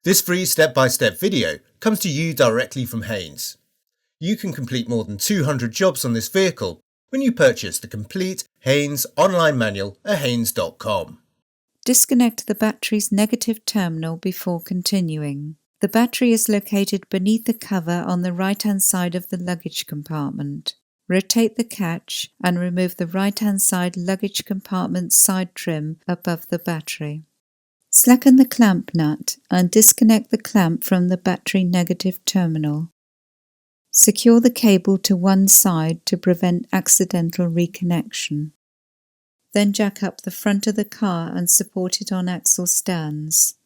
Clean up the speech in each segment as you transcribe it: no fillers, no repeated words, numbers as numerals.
This free step-by-step video comes to you directly from Haynes. You can complete more than 200 jobs on this vehicle when you purchase the complete Haynes online manual at haynes.com. Disconnect the battery's negative terminal before continuing. The battery is located beneath the cover on the right-hand side of the luggage compartment. Rotate the catch and remove the right-hand side luggage compartment side trim above the battery. Slacken the clamp nut and disconnect the clamp from the battery negative terminal. Secure the cable to one side to prevent accidental reconnection. Then jack up the front of the car and support it on axle stands.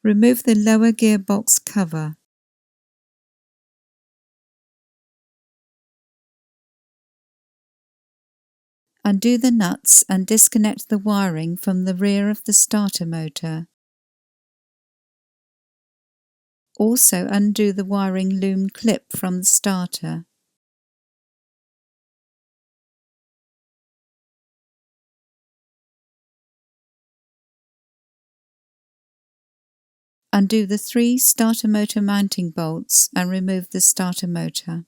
Remove the lower gearbox cover. Undo the nuts and disconnect the wiring from the rear of the starter motor. Also undo the wiring loom clip from the starter. Undo the 3 starter motor mounting bolts and remove the starter motor.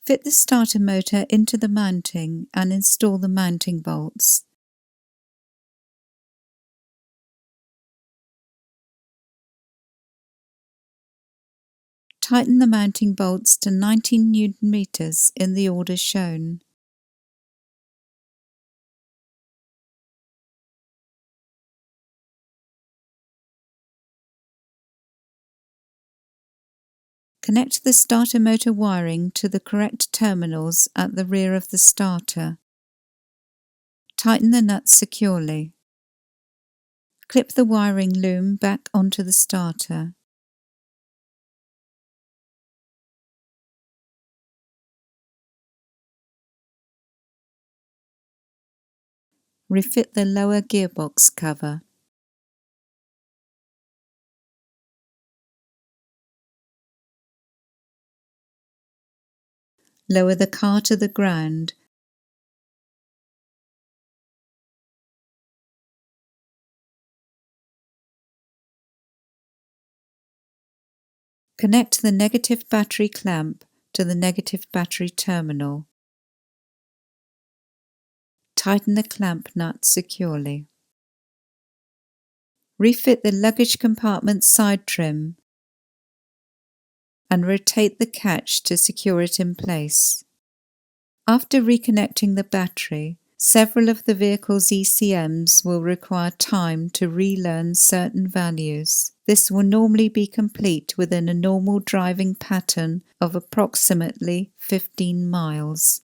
Fit the starter motor into the mounting and install the mounting bolts. Tighten the mounting bolts to 19 Nm in the order shown. Connect the starter motor wiring to the correct terminals at the rear of the starter. Tighten the nuts securely. Clip the wiring loom back onto the starter. Refit the lower gearbox cover. Lower the car to the ground. Connect the negative battery clamp to the negative battery terminal. Tighten the clamp nut securely. Refit the luggage compartment side trim and rotate the catch to secure it in place. After reconnecting the battery, several of the vehicle's ECMs will require time to relearn certain values. This will normally be complete within a normal driving pattern of approximately 15 miles.